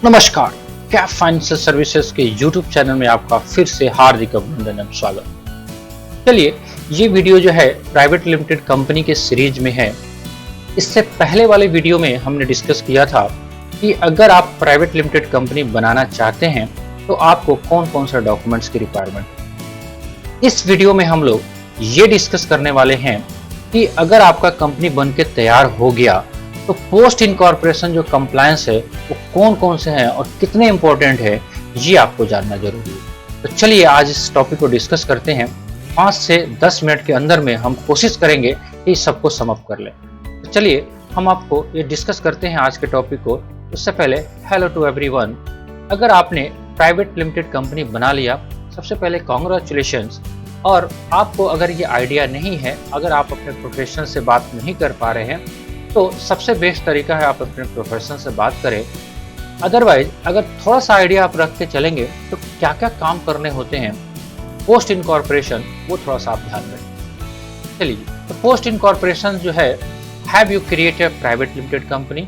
नमस्कार, Kaif financial services के YouTube channel में आपका फिर से हार्दिक अभिनंदन एवं स्वागत। चलिए, ये वीडियो जो है प्राइवेट लिमिटेड कंपनी के सीरीज में है। इससे पहले वाले वीडियो में हमने डिस्कस किया था कि अगर आप प्राइवेट लिमिटेड कंपनी बनाना चाहते हैं तो आपको कौन कौन सा डॉक्यूमेंट्स की रिक्वायरमेंट। इस वीडियो में हम लोग ये डिस्कस करने वाले हैं कि अगर आपका कंपनी बन के तैयार हो गया तो पोस्ट इनकॉर्पोरेशन जो कंप्लायंस है वो कौन कौन से हैं और कितने इंपॉर्टेंट है, ये आपको जानना जरूरी है। तो चलिए आज इस टॉपिक को डिस्कस करते हैं। 5 से 10 मिनट के अंदर में हम कोशिश करेंगे कि इस सबको सम अप कर लें। तो चलिए हम आपको ये डिस्कस करते हैं आज के टॉपिक को। उससे पहले हेलो टू एवरीवन। अगर आपने प्राइवेट लिमिटेड कंपनी बना लिया, सबसे पहले कॉन्ग्रेचुलेशंस। और आपको अगर ये आइडिया नहीं है, अगर आप अपने प्रोफेशनल से बात नहीं कर पा रहे हैं, तो सबसे बेस्ट तरीका है आप अपने प्रोफेशनल से बात करें। अदरवाइज अगर थोड़ा सा आइडिया आप रख के चलेंगे तो क्या क्या काम करने होते हैं पोस्ट इनकॉर्पोरेशन, वो थोड़ा सा आप ध्यान रखें। चलिए, तो पोस्ट इनकॉर्पोरेशन जो है, have you created private limited company?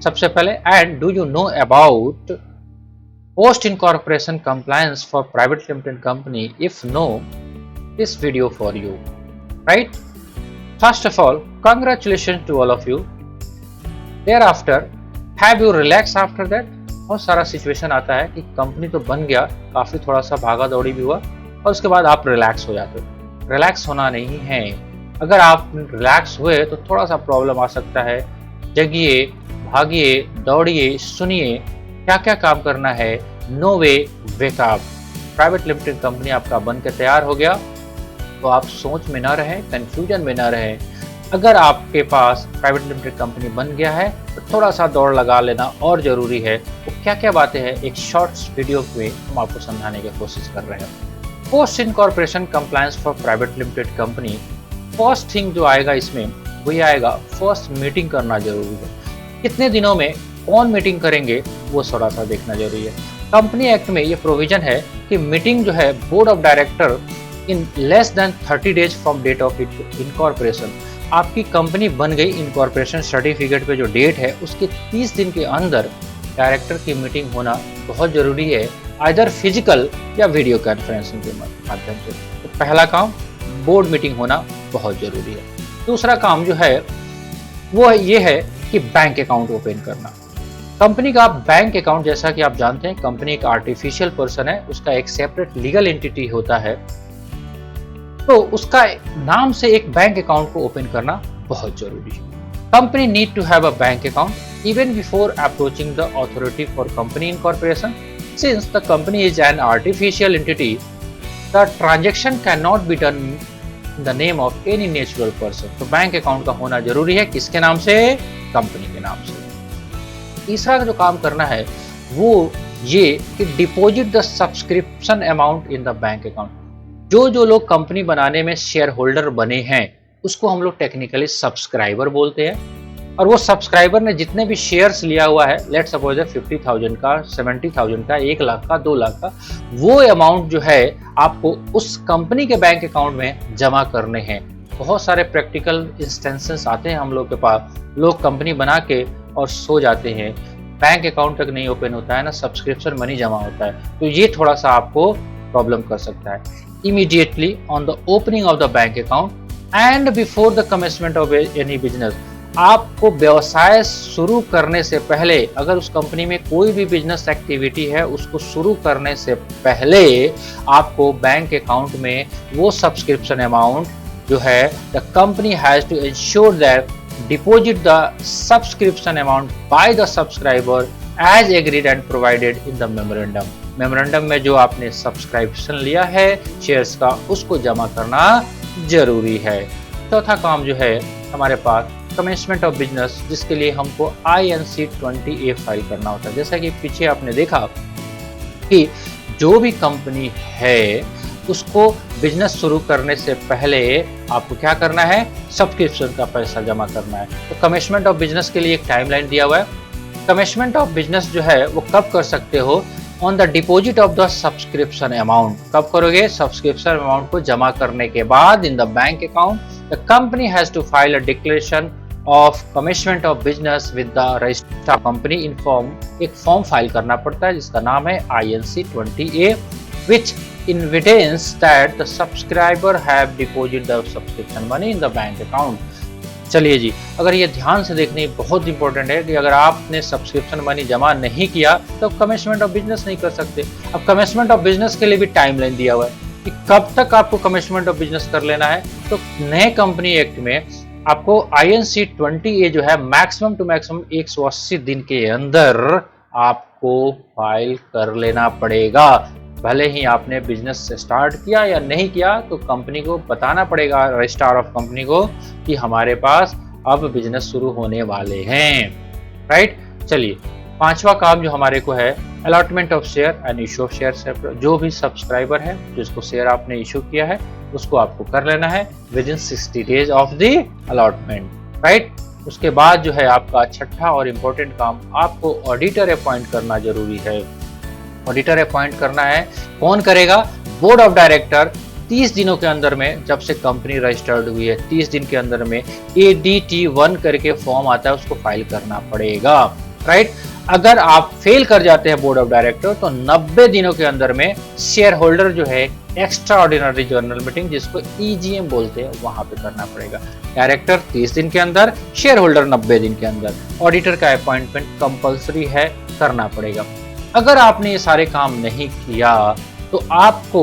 सबसे पहले, and do you know about post incorporation compliance for private limited company? If no, this video for you, right? First of all, congratulations to all of you. Thereafter, have you relaxed after that? बहुत सारा situation आता है कि company तो बन गया, काफी थोड़ा सा भागा दौड़ी भी हुआ और उसके बाद आप रिलैक्स हो जाते हो। रिलैक्स होना नहीं है। अगर आप रिलैक्स हुए तो थोड़ा सा प्रॉब्लम आ सकता है। जगिए, भागिए, दौड़िए, सुनिए क्या क्या काम करना है। No way, wake up. Private limited company आपका बन के तैयार हो गया तो आप सोच में ना रहें, कंफ्यूजन में ना रहें। अगर आपके पास प्राइवेट लिमिटेड कंपनी बन गया है तो थोड़ा सा दौड़ लगा लेना और ज़रूरी है। वो क्या क्या बातें हैं, एक शॉर्ट्स वीडियो में हम आपको समझाने की कोशिश कर रहे हैं। Post incorporation compliance for private limited company, first thing जो आएगा इसमें वो ये आएगा, फर्स्ट मीटिंग करना जरूरी है। कितने दिनों में कौन मीटिंग करेंगे वो थोड़ा सा देखना जरूरी है। कंपनी एक्ट में ये प्रोविजन है कि मीटिंग जो है board of director in less than 30 days from date of incorporation. आपकी कंपनी बन गई, इनकॉर्पोरेशन सर्टिफिकेट पे जो डेट है उसके 30 दिन के अंदर डायरेक्टर की मीटिंग होना बहुत जरूरी है, आइदर फिजिकल या वीडियो कॉन्फ्रेंसिंग के माध्यम से। तो पहला काम, बोर्ड मीटिंग होना बहुत जरूरी है। दूसरा काम जो है वो ये है कि बैंक अकाउंट ओपन करना। कंपनी का बैंक अकाउंट, जैसा कि आप जानते हैं, कंपनी एक आर्टिफिशियल पर्सन है, उसका एक सेपरेट लीगल एंटिटी होता है, तो उसका नाम से एक बैंक अकाउंट को ओपन करना बहुत जरूरी है। Company need to have a bank account even before approaching the authority for company incorporation. Since the company is an artificial entity, the transaction can not be done in the name of any natural person. तो bank account का होना जरूरी है। किसके नाम से? Company के नाम से। तीसरा जो काम करना है वो ये कि deposit the subscription amount in the bank account. जो लोग कंपनी बनाने में शेयर होल्डर बने हैं उसको हम लोग टेक्निकली सब्सक्राइबर बोलते हैं। और वो सब्सक्राइबर ने जितने भी शेयर्स लिया हुआ है, लेट्स सपोज 50,000 का, 70,000 का, 1 लाख का, 2 लाख का, वो अमाउंट जो है आपको उस कंपनी के बैंक अकाउंट में जमा करने हैं। बहुत सारे प्रैक्टिकल इंस्टेंसेस आते हैं हम लोग के पास, लोग कंपनी बना के और सो जाते हैं, बैंक अकाउंट तक नहीं ओपन होता है ना, सब्सक्रिप्शन मनी जमा होता है। तो ये थोड़ा सा आपको प्रॉब्लम कर सकता है। Immediately on the opening of the bank account and before the commencement of any business, आपको व्यवसाय शुरू करने से पहले, अगर उस कंपनी में कोई भी बिजनेस एक्टिविटी है, उसको शुरू करने से पहले आपको बैंक अकाउंट में वो सब्सक्रिप्शन अमाउंट जो है, the company has to ensure that deposit the subscription amount by the subscriber as agreed and provided in the memorandum. Memorandum में जो आपने सब्सक्रिप्शन लिया है शेयर्स का, उसको जमा करना जरूरी है। चौथा काम जो है हमारे पास, कमेंसमेंट ऑफ बिजनेस, जिसके लिए हमको INC 20A फाइल करना होता है। जैसा कि पीछे आपने देखा कि जो भी कंपनी है उसको बिजनेस शुरू करने से पहले आपको क्या करना है? सब्सक्रिप्शन का पैसा जमा करना है। तो कमेंसमेंट ऑफ बिजनेस के लिए एक टाइमलाइन दिया हुआ है। कमेंसमेंट ऑफ बिजनेस जो है वो कब कर सकते हो? On the deposit of the subscription amount. कब करोगे? सब्सक्रिप्शन अमाउंट को जमा करने के बाद in the bank account the company has to file a declaration of commitment of business with the registrar company in form, एक फॉर्म फाइल करना पड़ता है जिसका नाम है INC 20A, which evidence that the subscriber have deposited the subscription money in the bank account। चलिए जी, अगर ये ध्यान से देखने बहुत इंपॉर्टेंट है कि अगर आपने सब्सक्रिप्शन मनी जमा नहीं किया तो कमिटमेंट ऑफ बिजनेस नहीं कर सकते। अब कमिटमेंट ऑफ बिजनेस के लिए भी टाइम लाइन दिया हुआ है कि कब तक आपको कमिटमेंट ऑफ बिजनेस कर लेना है। तो नए कंपनी एक्ट में आपको INC 20A जो है मैक्सिमम टू मैक्सिमम 180 दिन के अंदर आपको फाइल कर लेना पड़ेगा। भले ही आपने बिजनेस स्टार्ट किया या नहीं किया, तो कंपनी को बताना पड़ेगा, रजिस्ट्रार ऑफ कंपनी को, कि हमारे पास अब बिजनेस शुरू होने वाले हैं। राइट, चलिए पांचवा काम जो हमारे को है allotment of share and issue of share. जो भी सब्सक्राइबर है जिसको शेयर आपने इशू किया है उसको आपको कर लेना है with in 60 days of the allotment. Right, उसके बाद जो है आपका छठा और इम्पोर्टेंट काम, आपको ऑडिटर अपॉइंट करना जरूरी है। ऑडिटर अपॉइंट करना है, कौन करेगा? बोर्ड ऑफ डायरेक्टर 30 दिनों के अंदर में, जब से कंपनी रजिस्टर्ड हुई है 30 दिन के अंदर में ADT1 करके फॉर्म आता है, उसको फाइल करना पड़ेगा। राइट, अगर आप फेल कर जाते हैं बोर्ड ऑफ डायरेक्टर तो 90 दिनों के अंदर में शेयर होल्डर जो है एक्स्ट्रा ऑर्डिनरी जनरल मीटिंग, जिसको EGM बोलते हैं, वहां पे करना पड़ेगा। डायरेक्टर 30 दिन के अंदर, शेयर होल्डर 90 दिन के अंदर। ऑडिटर का अपॉइंटमेंट कंपलसरी है, करना पड़ेगा। अगर आपने ये सारे काम नहीं किया तो आपको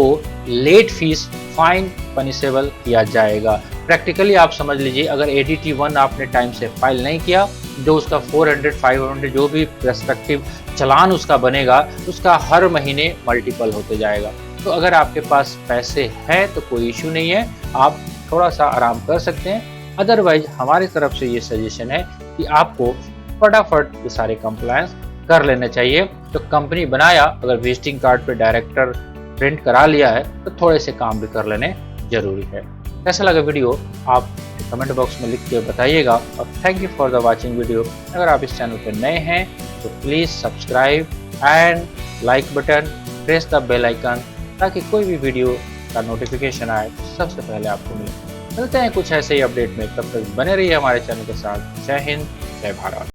लेट फीस फाइन पनिशेबल किया जाएगा। प्रैक्टिकली आप समझ लीजिए, अगर ADT1 आपने टाइम से फाइल नहीं किया, जो उसका 400 500 जो भी रेस्पेक्टिव चलान उसका बनेगा, उसका हर महीने मल्टीपल होते जाएगा। तो अगर आपके पास पैसे हैं तो कोई इशू नहीं है, आप थोड़ा सा आराम कर सकते हैं। अदरवाइज हमारी तरफ से ये सजेशन है कि आपको फटाफट ये सारे कंप्लायंस कर लेना चाहिए। तो कंपनी बनाया, अगर विजिटिंग कार्ड पे डायरेक्टर प्रिंट करा लिया है तो थोड़े से काम भी कर लेने जरूरी है। कैसा लगा वीडियो आप कमेंट बॉक्स में लिख के बताइएगा, और thank you for the watching video. अगर आप इस चैनल पर नए हैं तो please subscribe and like button, press the bell icon, ताकि कोई भी वीडियो का नोटिफिकेशन आए तो सबसे पहले आपको मिले। मिलते हैं कुछ ऐसे ही अपडेट में, तब तक बने रहिए हमारे चैनल के साथ। जय हिंद, जय भारत।